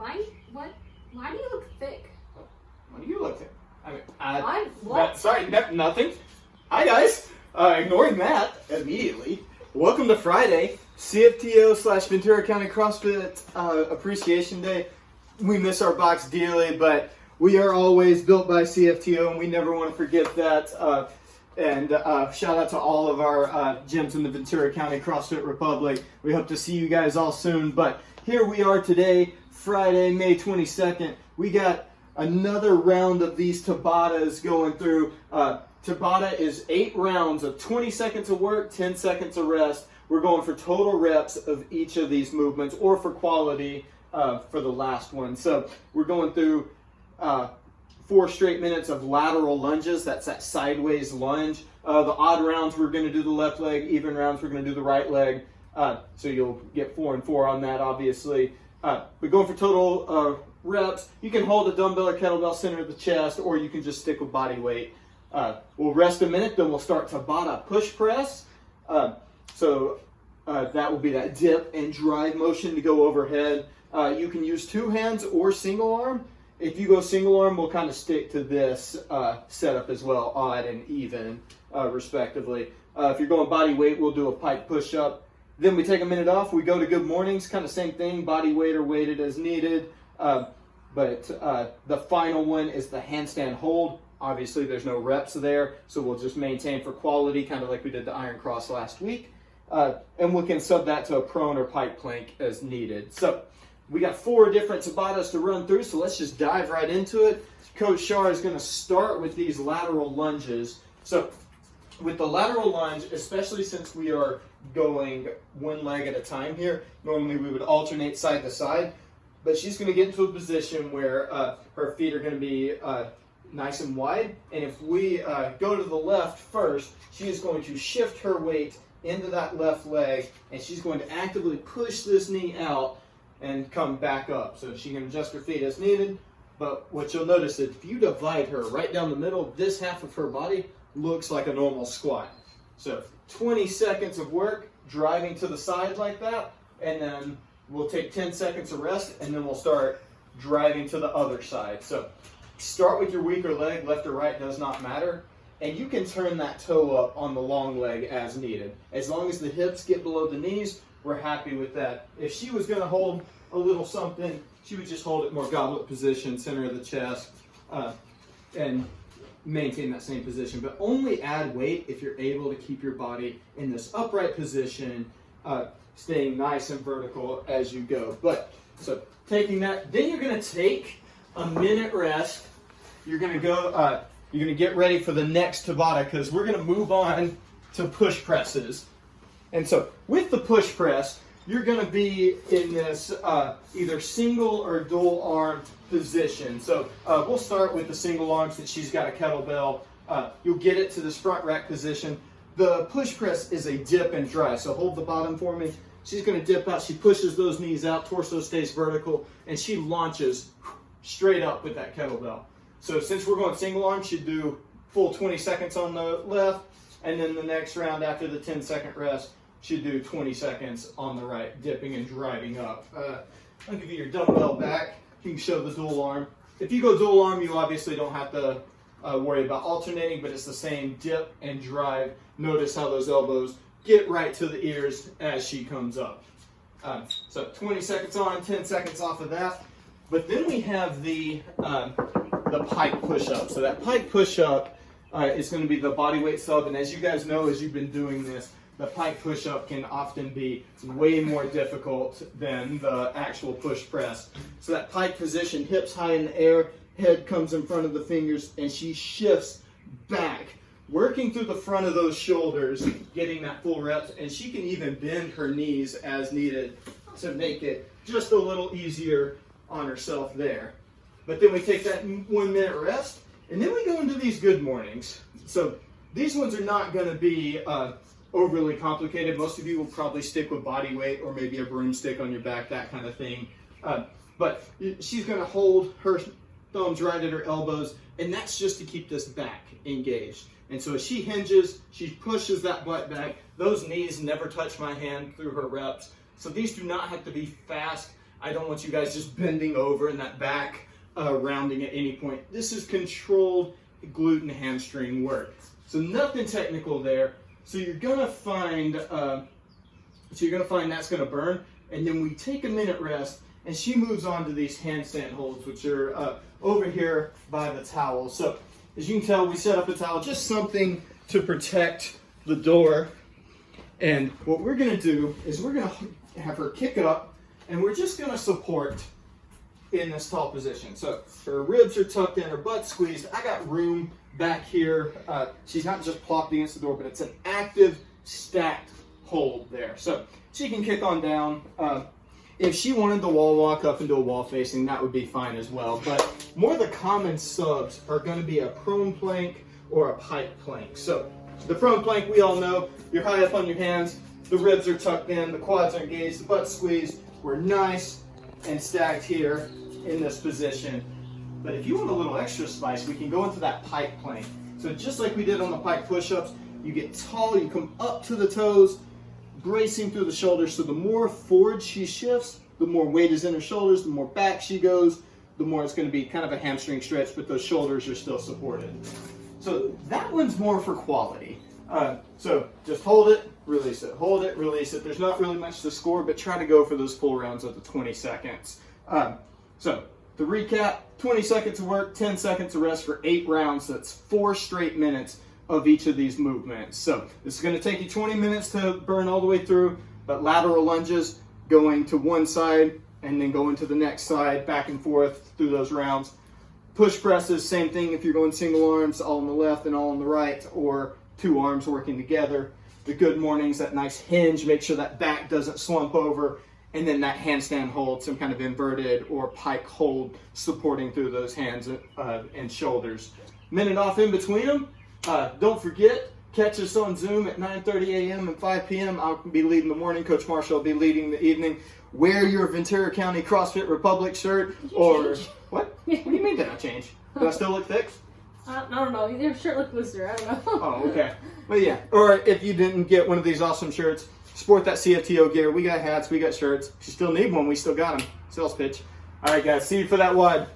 Why do you look thick? Why do you look thick? I mean, what? Sorry, nothing. Hi guys. Ignoring that immediately. Welcome to Friday, CFTO/Ventura County CrossFit Appreciation Day. We miss our box dearly, but we are always built by CFTO, and we never want to forget that. And shout out to all of our gyms in the Ventura County CrossFit Republic. We hope to see you guys all soon. But here we are today, Friday, May 22nd. We got another round of these Tabatas going through. Tabata is 8 rounds of 20 seconds of work, 10 seconds of rest. We're going for total reps of each of these movements, or for quality for the last one. So we're going through 4 straight minutes of lateral lunges. That's that sideways lunge. The odd rounds, we're going to do the left leg. Even rounds, we're going to do the right leg. So you'll get 4 and 4 on that, obviously. We're going for total reps. You can hold a dumbbell or kettlebell center of the chest, or you can just stick with body weight. We'll rest a minute, then we'll start Tabata push press. So that will be that dip and drive motion to go overhead. You can use 2 hands or single arm. If you go single arm, we'll kind of stick to this setup as well, odd and even, respectively. If you're going body weight, we'll do a Piked Push Up. Then we take a minute off. We go to good mornings, kind of same thing, body weight or weighted as needed. But the final one is the handstand hold. Obviously, there's no reps there, so we'll just maintain for quality, kind of like we did the iron cross last week. And we can sub that to a prone or pike plank as needed. So we got 4 different Tabatas to run through, so let's just dive right into it. Coach Shar is going to start with these lateral lunges. So with the lateral lunge, especially since we are going 1 leg at a time here, normally we would alternate side to side, but she's going to get into a position where her feet are going to be nice and wide, and if we go to the left first, she is going to shift her weight into that left leg, and she's going to actively push this knee out and come back up. So she can adjust her feet as needed, but what you'll notice is if you divide her right down the middle, this half of her body looks like a normal squat. So 20 seconds of work, driving to the side like that, and then we'll take 10 seconds of rest, and then we'll start driving to the other side. So start with your weaker leg, left or right, does not matter. And you can turn that toe up on the long leg as needed. As long as the hips get below the knees, we're happy with that. If she was going to hold a little something, she would just hold it more goblet position, center of the chest, and maintain that same position. But only add weight if you're able to keep your body in this upright position, staying nice and vertical as you go. But so taking that, then you're going to take a minute rest. You're going to go, you're going to get ready for the next Tabata, because we're going to move on to push presses. And so with the push press, you're going to be in this either single or dual arm position. So we'll start with the single arm since she's got a kettlebell. You'll get it to this front rack position. The push press is a dip and drive, so hold the bottom for me. She's going to dip out. She pushes those knees out, torso stays vertical, and she launches straight up with that kettlebell. So since we're going single arm, she'd do full 20 seconds on the left, and then the next round after the 10-second rest, she'd do 20 seconds on the right, dipping and driving up. I'll give you your dumbbell back. You can show the dual arm. If you go dual arm, you obviously don't have to worry about alternating, but it's the same dip and drive. Notice how those elbows get right to the ears as she comes up. So 20 seconds on, 10 seconds off of that. But then we have the Pike Push Up. So that Pike Push Up is going to be the body weight sub, and as you guys know, as you've been doing this, the Pike Push Up can often be way more difficult than the actual push press. So that pike position, hips high in the air, head comes in front of the fingers, and she shifts back, working through the front of those shoulders, getting that full reps, and she can even bend her knees as needed to make it just a little easier on herself there. But then we take that 1 minute rest, and then we go into these good mornings. So these ones are not going to be overly complicated. Most of you will probably stick with body weight or maybe a broomstick on your back, that kind of thing. But she's going to hold her thumbs right at her elbows, and that's just to keep this back engaged. And so as she hinges, she pushes that butt back. Those knees never touch my hand through her reps. So these do not have to be fast I don't want you guys just bending over in that back, rounding at any point. This is controlled glute and hamstring work. So nothing technical there. So you're gonna find that's gonna burn, and then we take a minute rest, and she moves on to these handstand holds, which are over here by the towel. So as you can tell, we set up the towel, just something to protect the door. And what we're gonna do is we're gonna have her kick up, and we're just gonna support in this tall position. So her ribs are tucked in, her butt squeezed. I got room back here. She's not just plopped against the door, but it's an active, stacked hold there. So she can kick on down. If she wanted the wall walk up into a wall facing, that would be fine as well. But more the common subs are going to be a prone plank or a pike plank. So the prone plank, we all know, you're high up on your hands, the ribs are tucked in, the quads are engaged, the butt squeezed. We're nice and stacked here in this position. But if you want a little extra spice, we can go into that pike plank. So just like we did on the pike push-ups, you get tall, you come up to the toes, bracing through the shoulders. So the more forward she shifts, the more weight is in her shoulders, the more back she goes, the more it's going to be kind of a hamstring stretch, but those shoulders are still supported. So that one's more for quality. So just hold it, release it, hold it, release it. There's not really much to score, but try to go for those full rounds of the 20 seconds. So to recap, 20 seconds of work, 10 seconds of rest for 8 rounds. That's 4 straight minutes of each of these movements. So this is going to take you 20 minutes to burn all the way through, but lateral lunges going to one side and then going to the next side, back and forth through those rounds. Push presses, same thing if you're going single arms, all on the left and all on the right, or 2 arms working together. The good mornings, that nice hinge, make sure that back doesn't slump over, and then that handstand hold, some kind of inverted or pike hold supporting through those hands and shoulders. Minute off in between them. Don't forget, catch us on Zoom at 9:30 a.m. and 5 p.m. I'll be leading the morning. Coach Marshall will be leading the evening. Wear your Ventura County CrossFit Republic shirt. Or change? What? What do you mean did I change? Do I still look thick? I don't know. Your shirt looked looser. I don't know. Oh, okay. But yeah, or if you didn't get one of these awesome shirts, sport that CFTO gear. We got hats, we got shirts. If you still need one, we still got them. Sales pitch. All right, guys. See you for that WOD.